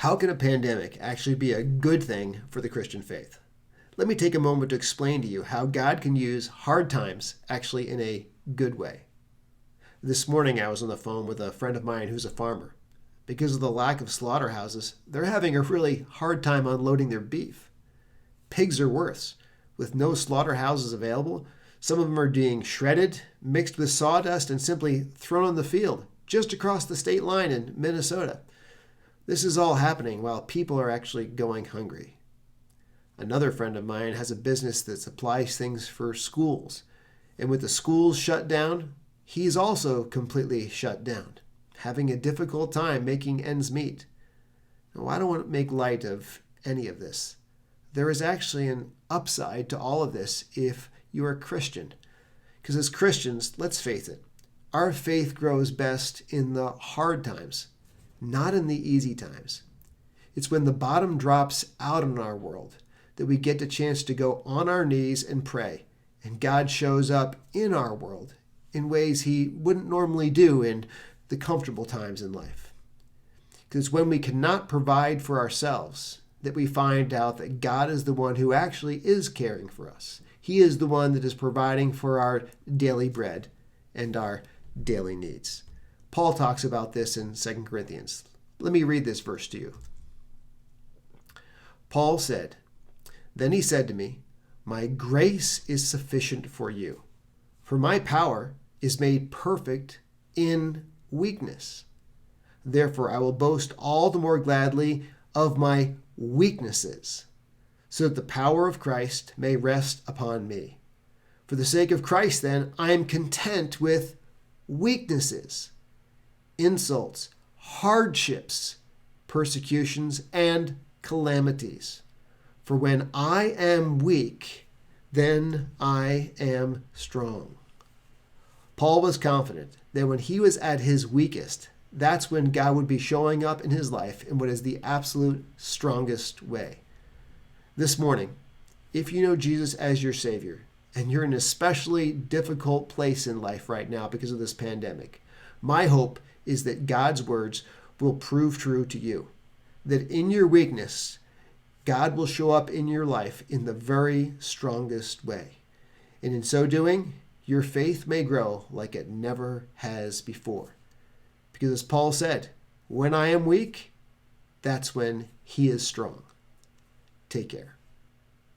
How can a pandemic actually be a good thing for the Christian faith? Let me take a moment to explain to you how God can use hard times actually in a good way. This morning I was on the phone with a friend of mine who's a farmer. Because of the lack of slaughterhouses, they're having a really hard time unloading their beef. Pigs are worse. With no slaughterhouses available, some of them are being shredded, mixed with sawdust, and simply thrown on the field just across the state line in Minnesota. This is all happening while people are actually going hungry. Another friend of mine has a business that supplies things for schools. And with the schools shut down, he's also completely shut down, having a difficult time making ends meet. Now, I don't want to make light of any of this. There is actually an upside to all of this if you are a Christian. Because as Christians, let's face it, our faith grows best in the hard times, not in the easy times. It's when the bottom drops out in our world that we get the chance to go on our knees and pray, and God shows up in our world in ways he wouldn't normally do in the comfortable times in life. Because when we cannot provide for ourselves, that we find out that God is the one who actually is caring for us. He is the one that is providing for our daily bread and our daily needs. Paul talks about this in 2 Corinthians. Let me read this verse to you. Paul said, "Then he said to me, 'My grace is sufficient for you, for my power is made perfect in weakness. Therefore I will boast all the more gladly of my weaknesses, so that the power of Christ may rest upon me. For the sake of Christ, then, I am content with weaknesses, insults, hardships, persecutions, and calamities. For when I am weak, then I am strong.'" Paul was confident that when he was at his weakest, that's when God would be showing up in his life in what is the absolute strongest way. This morning, if you know Jesus as your Savior, and you're in an especially difficult place in life right now because of this pandemic, my hope is that God's words will prove true to you. That in your weakness, God will show up in your life in the very strongest way. And in so doing, your faith may grow like it never has before. Because as Paul said, when I am weak, that's when he is strong. Take care.